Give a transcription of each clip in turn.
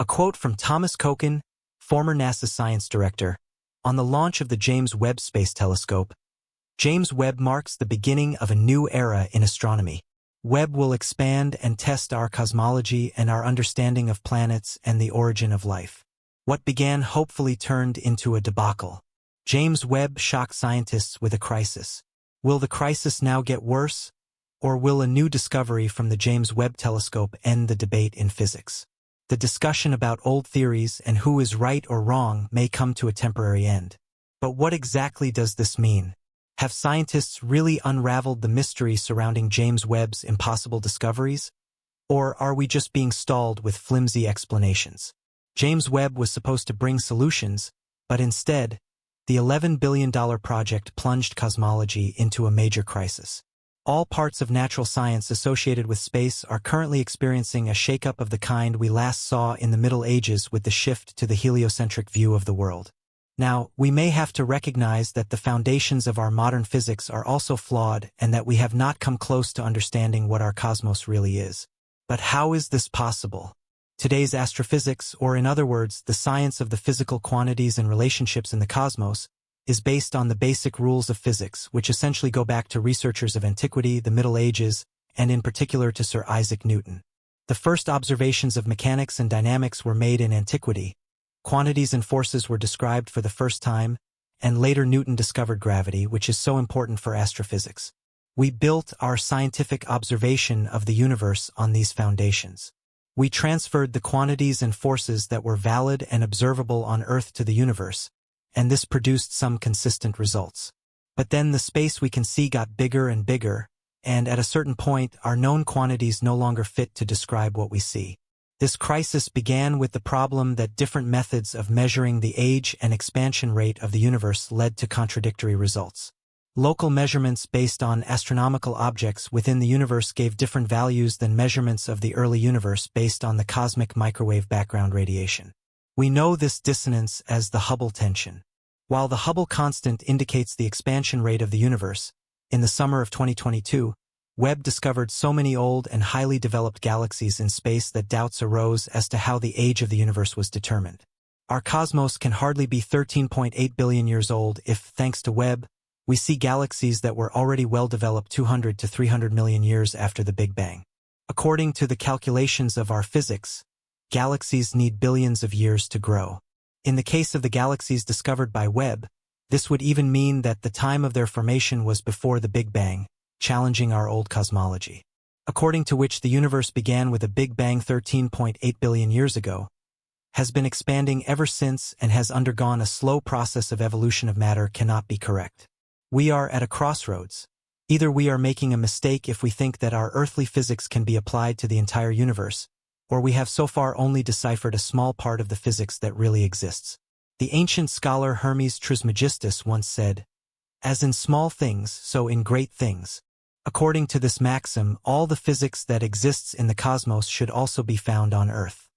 A quote from Thomas Kochen, former NASA science director, on the launch of the James Webb Space Telescope. James Webb marks the beginning of a new era in astronomy. Webb will expand and test our cosmology and our understanding of planets and the origin of life. What began hopefully turned into a debacle. James Webb shocked scientists with a crisis. Will the crisis now get worse? Or will a new discovery from the James Webb Telescope end the debate in physics? The discussion about old theories and who is right or wrong may come to a temporary end. But what exactly does this mean? Have scientists really unraveled the mystery surrounding James Webb's impossible discoveries? Or are we just being stalled with flimsy explanations? James Webb was supposed to bring solutions, but instead, the $11 billion project plunged cosmology into a major crisis. All parts of natural science associated with space are currently experiencing a shakeup of the kind we last saw in the Middle Ages with the shift to the heliocentric view of the world. Now, we may have to recognize that the foundations of our modern physics are also flawed and that we have not come close to understanding what our cosmos really is. But how is this possible? Today's astrophysics, or in other words, the science of the physical quantities and relationships in the cosmos, is based on the basic rules of physics, which essentially go back to researchers of antiquity, the Middle Ages, and in particular to Sir Isaac Newton. The first observations of mechanics and dynamics were made in antiquity. Quantities and forces were described for the first time, and later Newton discovered gravity, which is so important for astrophysics. We built our scientific observation of the universe on these foundations. We transferred the quantities and forces that were valid and observable on Earth to the universe, and this produced some consistent results. But then the space we can see got bigger and bigger, and at a certain point, our known quantities no longer fit to describe what we see. This crisis began with the problem that different methods of measuring the age and expansion rate of the universe led to contradictory results. Local measurements based on astronomical objects within the universe gave different values than measurements of the early universe based on the cosmic microwave background radiation. We know this dissonance as the Hubble tension. While the Hubble constant indicates the expansion rate of the universe, in the summer of 2022, Webb discovered so many old and highly developed galaxies in space that doubts arose as to how the age of the universe was determined. Our cosmos can hardly be 13.8 billion years old if, thanks to Webb, we see galaxies that were already well-developed 200 to 300 million years after the Big Bang. According to the calculations of our physics, galaxies need billions of years to grow. In the case of the galaxies discovered by Webb, this would even mean that the time of their formation was before the Big Bang, challenging our old cosmology. According to which the universe began with a Big Bang 13.8 billion years ago, has been expanding ever since and has undergone a slow process of evolution of matter cannot be correct. We are at a crossroads. Either we are making a mistake if we think that our earthly physics can be applied to the entire universe, or we have so far only deciphered a small part of the physics that really exists. The ancient scholar Hermes Trismegistus once said, "As in small things, so in great things." According to this maxim, all the physics that exists in the cosmos should also be found on Earth.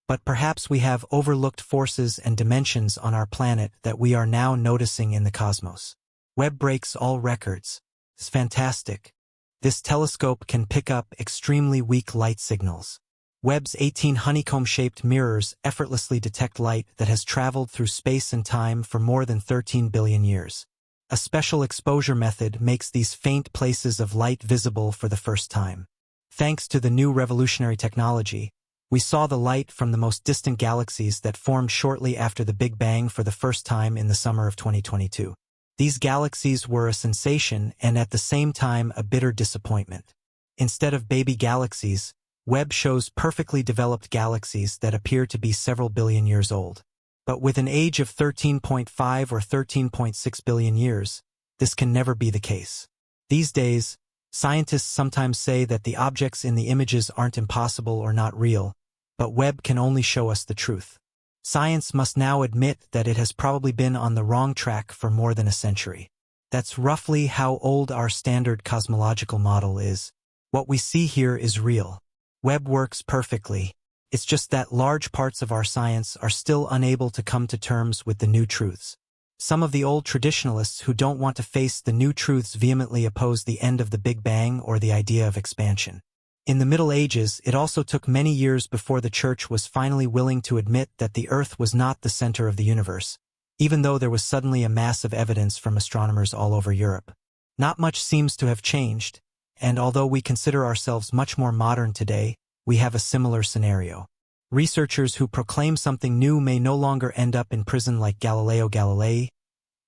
But perhaps we have overlooked forces and dimensions on our planet that we are now noticing in the cosmos. Webb breaks all records. It's fantastic. This telescope can pick up extremely weak light signals. Webb's 18 honeycomb-shaped mirrors effortlessly detect light that has traveled through space and time for more than 13 billion years. A special exposure method makes these faint places of light visible for the first time. Thanks to the new revolutionary technology, we saw the light from the most distant galaxies that formed shortly after the Big Bang for the first time in the summer of 2022. These galaxies were a sensation and at the same time a bitter disappointment. Instead of baby galaxies, Webb shows perfectly developed galaxies that appear to be several billion years old. But with an age of 13.5 or 13.6 billion years, this can never be the case. These days, scientists sometimes say that the objects in the images aren't impossible or not real, but Webb can only show us the truth. Science must now admit that it has probably been on the wrong track for more than a century. That's roughly how old our standard cosmological model is. What we see here is real. Webb works perfectly. It's just that large parts of our science are still unable to come to terms with the new truths. Some of the old traditionalists who don't want to face the new truths vehemently oppose the end of the Big Bang or the idea of expansion. In the Middle Ages, it also took many years before the Church was finally willing to admit that the Earth was not the center of the universe, even though there was suddenly a mass of evidence from astronomers all over Europe. Not much seems to have changed, and although we consider ourselves much more modern today, we have a similar scenario. Researchers who proclaim something new may no longer end up in prison like Galileo Galilei,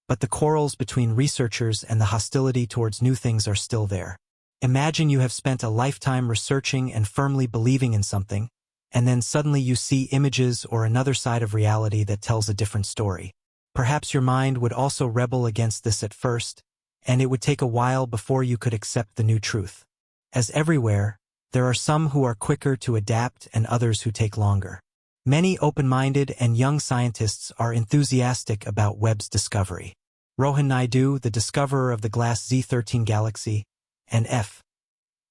but the quarrels between researchers and the hostility towards new things are still there. Imagine you have spent a lifetime researching and firmly believing in something, and then suddenly you see images or another side of reality that tells a different story. Perhaps your mind would also rebel against this at first, and it would take a while before you could accept the new truth. As everywhere, there are some who are quicker to adapt and others who take longer. Many open-minded and young scientists are enthusiastic about Webb's discovery. Rohan Naidu, the discoverer of the glass Z13 galaxy, and F.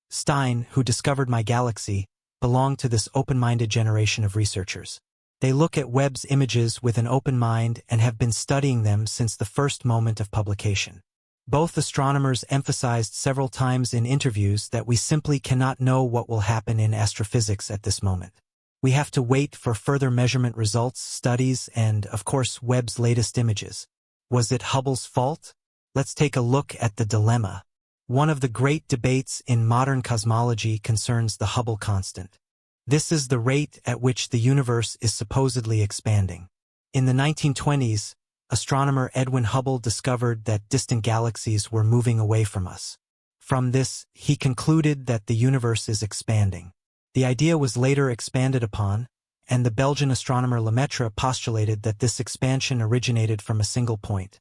Stein, who discovered my galaxy, belong to this open-minded generation of researchers. They look at Webb's images with an open mind and have been studying them since the first moment of publication. Both astronomers emphasized several times in interviews that we simply cannot know what will happen in astrophysics at this moment. We have to wait for further measurement results, studies, and, of course, Webb's latest images. Was it Hubble's fault? Let's take a look at the dilemma. One of the great debates in modern cosmology concerns the Hubble constant. This is the rate at which the universe is supposedly expanding. In the 1920s, astronomer Edwin Hubble discovered that distant galaxies were moving away from us. From this, he concluded that the universe is expanding. The idea was later expanded upon, and the Belgian astronomer Lemaitre postulated that this expansion originated from a single point,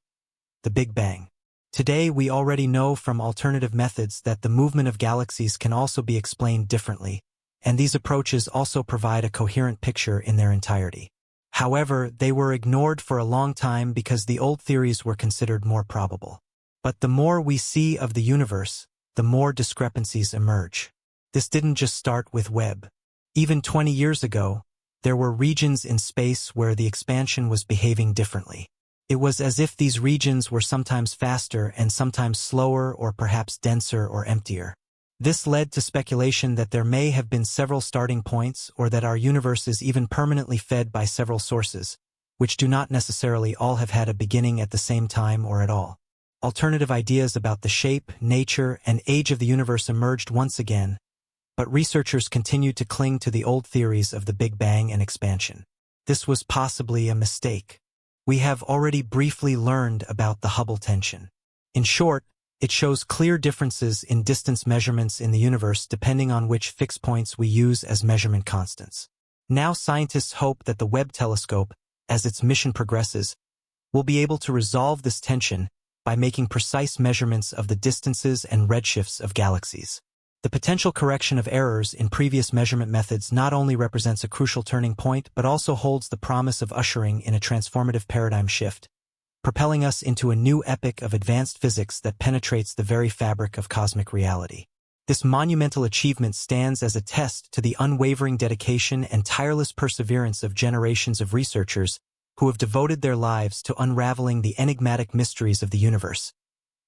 the Big Bang. Today, we already know from alternative methods that the movement of galaxies can also be explained differently, and these approaches also provide a coherent picture in their entirety. However, they were ignored for a long time because the old theories were considered more probable. But the more we see of the universe, the more discrepancies emerge. This didn't just start with Webb. Even 20 years ago, there were regions in space where the expansion was behaving differently. It was as if these regions were sometimes faster and sometimes slower or perhaps denser or emptier. This led to speculation that there may have been several starting points or that our universe is even permanently fed by several sources, which do not necessarily all have had a beginning at the same time or at all. Alternative ideas about the shape, nature, and age of the universe emerged once again, but researchers continued to cling to the old theories of the Big Bang and expansion. This was possibly a mistake. We have already briefly learned about the Hubble tension. In short, it shows clear differences in distance measurements in the universe depending on which fixed points we use as measurement constants. Now scientists hope that the Webb telescope, as its mission progresses, will be able to resolve this tension by making precise measurements of the distances and redshifts of galaxies. The potential correction of errors in previous measurement methods not only represents a crucial turning point but also holds the promise of ushering in a transformative paradigm shift, propelling us into a new epoch of advanced physics that penetrates the very fabric of cosmic reality. This monumental achievement stands as a test to the unwavering dedication and tireless perseverance of generations of researchers who have devoted their lives to unraveling the enigmatic mysteries of the universe,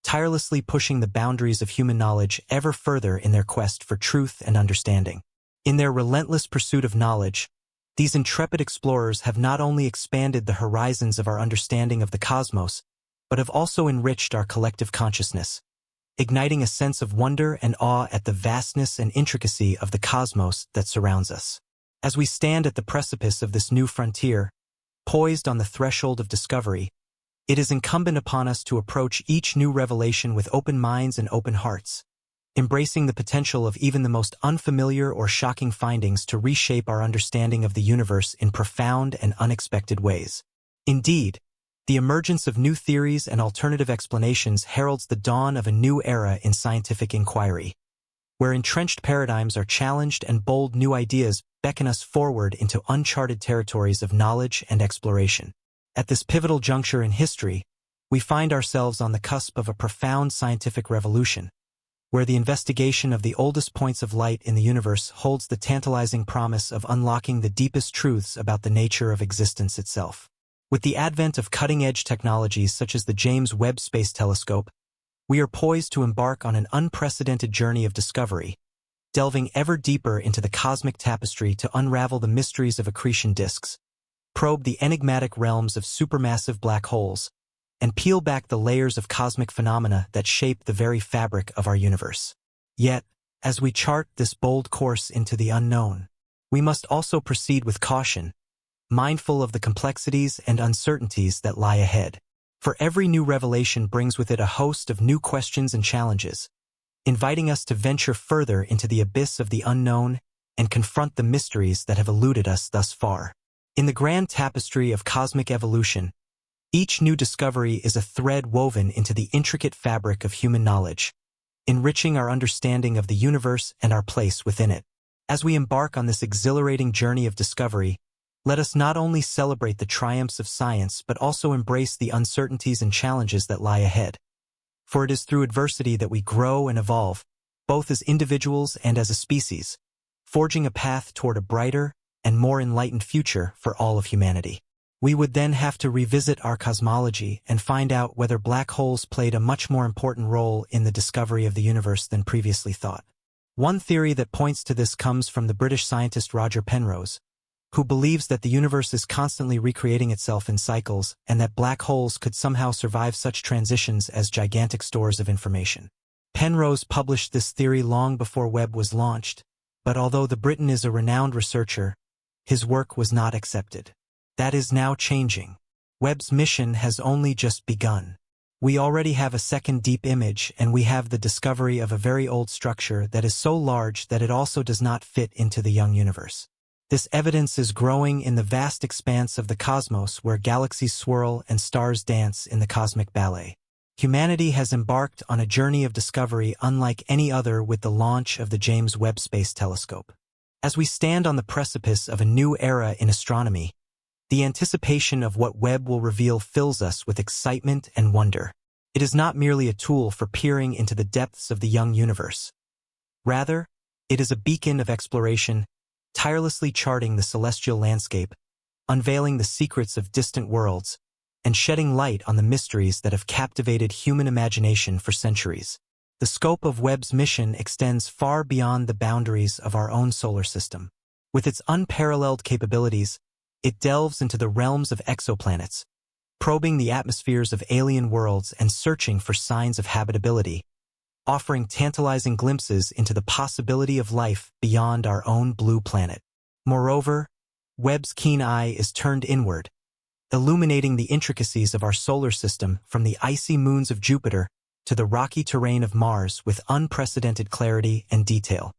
tirelessly pushing the boundaries of human knowledge ever further in their quest for truth and understanding. In their relentless pursuit of knowledge, these intrepid explorers have not only expanded the horizons of our understanding of the cosmos, but have also enriched our collective consciousness, igniting a sense of wonder and awe at the vastness and intricacy of the cosmos that surrounds us. As we stand at the precipice of this new frontier, poised on the threshold of discovery, it is incumbent upon us to approach each new revelation with open minds and open hearts, embracing the potential of even the most unfamiliar or shocking findings to reshape our understanding of the universe in profound and unexpected ways. Indeed, the emergence of new theories and alternative explanations heralds the dawn of a new era in scientific inquiry, where entrenched paradigms are challenged and bold new ideas beckon us forward into uncharted territories of knowledge and exploration. At this pivotal juncture in history, we find ourselves on the cusp of a profound scientific revolution, where the investigation of the oldest points of light in the universe holds the tantalizing promise of unlocking the deepest truths about the nature of existence itself. With the advent of cutting-edge technologies such as the James Webb Space Telescope, we are poised to embark on an unprecedented journey of discovery, delving ever deeper into the cosmic tapestry to unravel the mysteries of accretion disks, probe the enigmatic realms of supermassive black holes, and peel back the layers of cosmic phenomena that shape the very fabric of our universe. Yet, as we chart this bold course into the unknown, we must also proceed with caution, mindful of the complexities and uncertainties that lie ahead. For every new revelation brings with it a host of new questions and challenges, inviting us to venture further into the abyss of the unknown and confront the mysteries that have eluded us thus far. In the grand tapestry of cosmic evolution, each new discovery is a thread woven into the intricate fabric of human knowledge, enriching our understanding of the universe and our place within it. As we embark on this exhilarating journey of discovery, let us not only celebrate the triumphs of science but also embrace the uncertainties and challenges that lie ahead. For it is through adversity that we grow and evolve, both as individuals and as a species, forging a path toward a brighter and more enlightened future for all of humanity. We would then have to revisit our cosmology and find out whether black holes played a much more important role in the discovery of the universe than previously thought. One theory that points to this comes from the British scientist Roger Penrose, who believes that the universe is constantly recreating itself in cycles and that black holes could somehow survive such transitions as gigantic stores of information. Penrose published this theory long before Webb was launched, but although the Briton is a renowned researcher, his work was not accepted. That is now changing. Webb's mission has only just begun. We already have a second deep image, and we have the discovery of a very old structure that is so large that it also does not fit into the young universe. This evidence is growing in the vast expanse of the cosmos where galaxies swirl and stars dance in the cosmic ballet. Humanity has embarked on a journey of discovery unlike any other with the launch of the James Webb Space Telescope. As we stand on the precipice of a new era in astronomy, the anticipation of what Webb will reveal fills us with excitement and wonder. It is not merely a tool for peering into the depths of the young universe. Rather, it is a beacon of exploration, tirelessly charting the celestial landscape, unveiling the secrets of distant worlds, and shedding light on the mysteries that have captivated human imagination for centuries. The scope of Webb's mission extends far beyond the boundaries of our own solar system. With its unparalleled capabilities, it delves into the realms of exoplanets, probing the atmospheres of alien worlds and searching for signs of habitability, offering tantalizing glimpses into the possibility of life beyond our own blue planet. Moreover, Webb's keen eye is turned inward, illuminating the intricacies of our solar system from the icy moons of Jupiter to the rocky terrain of Mars with unprecedented clarity and detail.